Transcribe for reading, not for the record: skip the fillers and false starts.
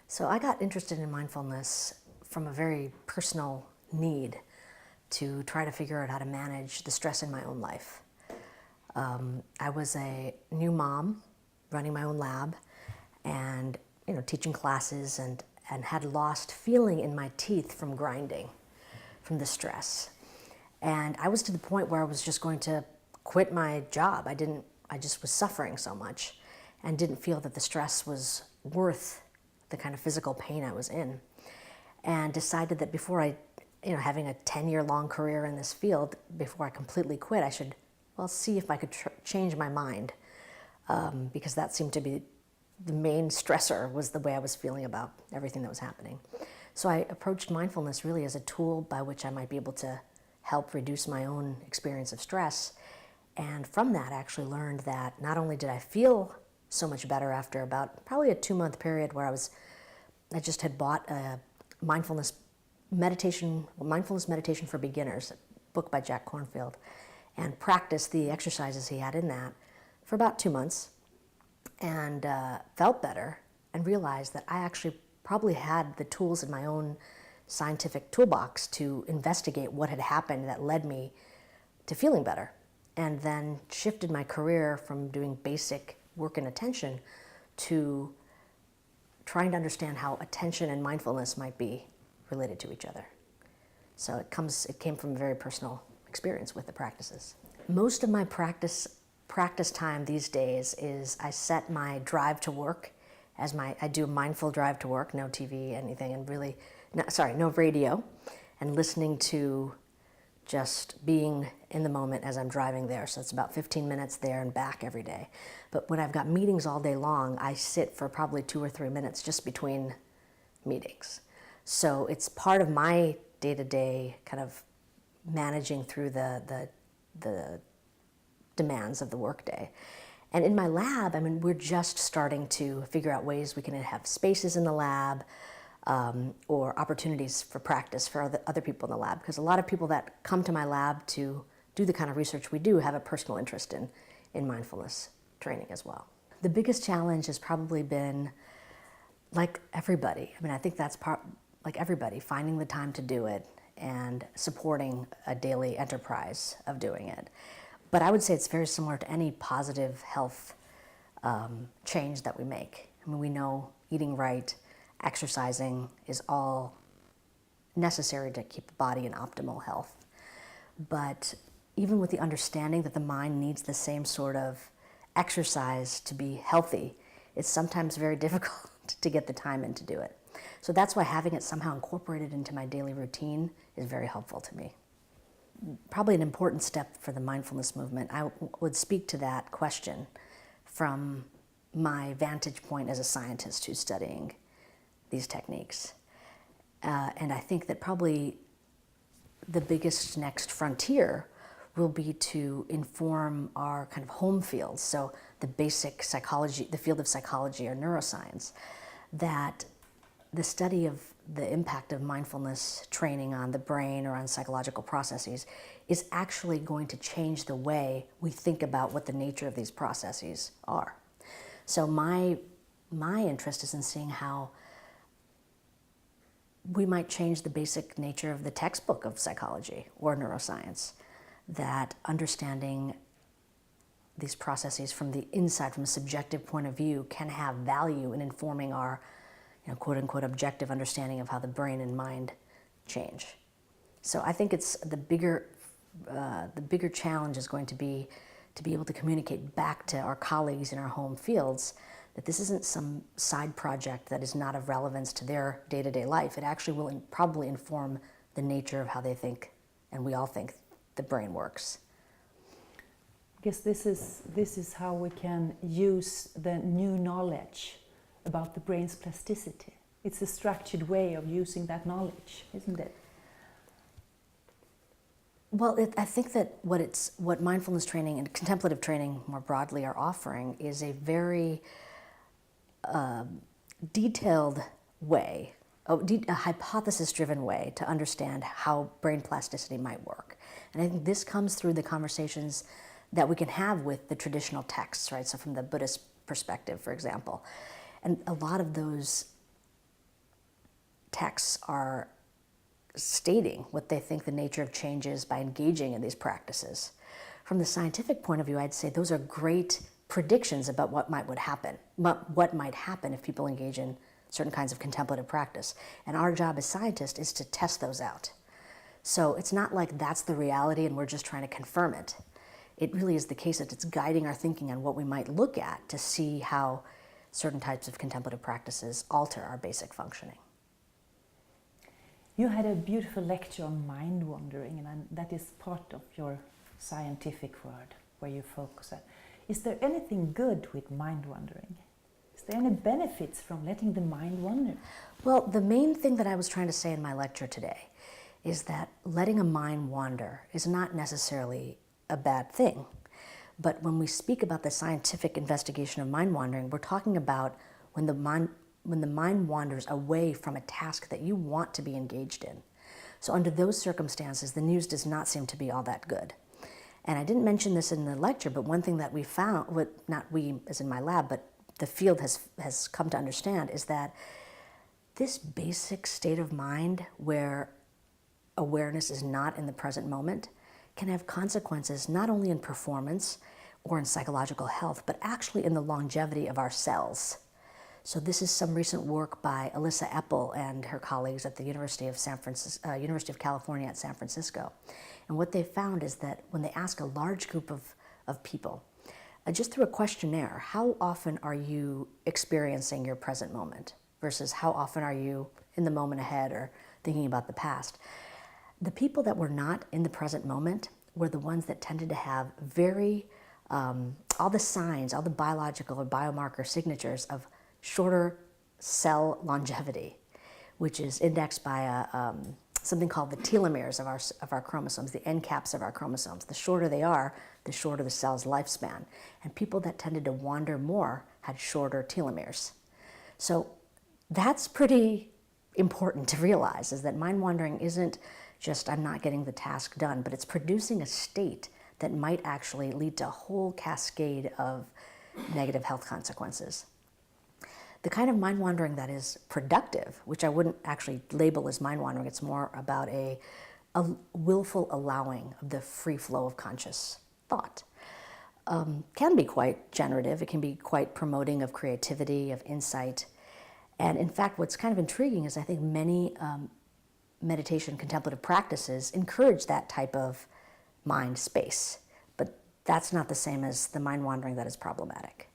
So I got interested in mindfulness from a very personal need to try to figure out how to manage the stress in my own life. I was a new mom running my own lab and teaching classes and had lost feeling in my teeth from grinding, from the stress. And I was to the point where I was just going to quit my job. I just was suffering so much and didn't feel that the stress was worth the kind of physical pain I was in. And decided that before having a 10-year-long career in this field, before I completely quit, I should, see if I could change my mind, because that seemed to be the main stressor, was the way I was feeling about everything that was happening. So I approached mindfulness really as a tool by which I might be able to help reduce my own experience of stress. And from that, I actually learned that not only did I feel so much better after about probably a 2-month period where I just had bought a mindfulness meditation for beginners, a book by Jack Kornfield, and practiced the exercises he had in that for about 2 months, and felt better and realized that I actually probably had the tools in my own scientific toolbox to investigate what had happened that led me to feeling better, and then shifted my career from doing basic work in attention to trying to understand how attention and mindfulness might be related to each other. So it came from a very personal experience with the practices. Most of my practice time these days is I set my drive to work as I do a mindful drive to work, no TV, anything, and no radio, and listening to just being in the moment as I'm driving there. So it's about 15 minutes there and back every day. But when I've got meetings all day long, I sit for probably 2 or 3 minutes just between meetings. So it's part of my day-to-day kind of managing through the demands of the workday. And in my lab, we're just starting to figure out ways we can have spaces in the lab, or opportunities for practice for other people in the lab. Because a lot of people that come to my lab to do the kind of research we do have a personal interest in mindfulness training as well. The biggest challenge has probably been, like everybody, I think that's like everybody, finding the time to do it and supporting a daily enterprise of doing it. But I would say it's very similar to any positive health change that we make. We know eating right, exercising is all necessary to keep the body in optimal health. But even with the understanding that the mind needs the same sort of exercise to be healthy, it's sometimes very difficult to get the time in to do it. So that's why having it somehow incorporated into my daily routine is very helpful to me. Probably an important step for the mindfulness movement, I would speak to that question from my vantage point as a scientist who's studying these techniques. And I think that probably the biggest next frontier will be to inform our kind of home fields, so the basic psychology, the field of psychology or neuroscience, that the study of the impact of mindfulness training on the brain or on psychological processes is actually going to change the way we think about what the nature of these processes are. So my interest is in seeing how we might change the basic nature of the textbook of psychology or neuroscience, that understanding these processes from the inside, from a subjective point of view, can have value in informing our quote-unquote objective understanding of how the brain and mind change. So I think it's the bigger challenge is going to be able to communicate back to our colleagues in our home fields that this isn't some side project that is not of relevance to their day-to-day life. It actually will probably inform the nature of how they think, and we all think, the brain works. I guess this is how we can use the new knowledge about the brain's plasticity. It's a structured way of using that knowledge, isn't it? Well, I think that what mindfulness training and contemplative training more broadly are offering is a very detailed way, a hypothesis-driven way to understand how brain plasticity might work. And I think this comes through the conversations that we can have with the traditional texts, right? So from the Buddhist perspective, for example. And a lot of those texts are stating what they think the nature of change is by engaging in these practices. From the scientific point of view, I'd say those are great predictions about what might happen if people engage in certain kinds of contemplative practice. And our job as scientists is to test those out. So it's not like that's the reality and we're just trying to confirm it. It really is the case that it's guiding our thinking on what we might look at to see how certain types of contemplative practices alter our basic functioning. You had a beautiful lecture on mind wandering, and that is part of your scientific word where you focus on. Is there anything good with mind wandering? Is there any benefits from letting the mind wander? Well, the main thing that I was trying to say in my lecture today is that letting a mind wander is not necessarily a bad thing. But when we speak about the scientific investigation of mind wandering, we're talking about when the mind wanders away from a task that you want to be engaged in. So under those circumstances, the news does not seem to be all that good. And I didn't mention this in the lecture, but one thing that we found, not we as in my lab, but the field has come to understand, is that this basic state of mind where awareness is not in the present moment can have consequences not only in performance or in psychological health, but actually in the longevity of our cells. So this is some recent work by Alyssa Epple and her colleagues at the University of California at San Francisco. And what they found is that when they ask a large group of people, just through a questionnaire, how often are you experiencing your present moment versus how often are you in the moment ahead or thinking about the past? The people that were not in the present moment were the ones that tended to have all the signs, all the biological or biomarker signatures of shorter cell longevity, which is indexed by something called the telomeres of our chromosomes, the end caps of our chromosomes. The shorter they are, the shorter the cell's lifespan. And people that tended to wander more had shorter telomeres. So that's pretty important to realize, is that mind wandering isn't just I'm not getting the task done, but it's producing a state that might actually lead to a whole cascade of negative health consequences. The kind of mind wandering that is productive, which I wouldn't actually label as mind wandering, it's more about a willful allowing of the free flow of conscious thought, can be quite generative. It can be quite promoting of creativity, of insight. And in fact, what's kind of intriguing is I think many meditation contemplative practices encourage that type of mind space, but that's not the same as the mind wandering that is problematic.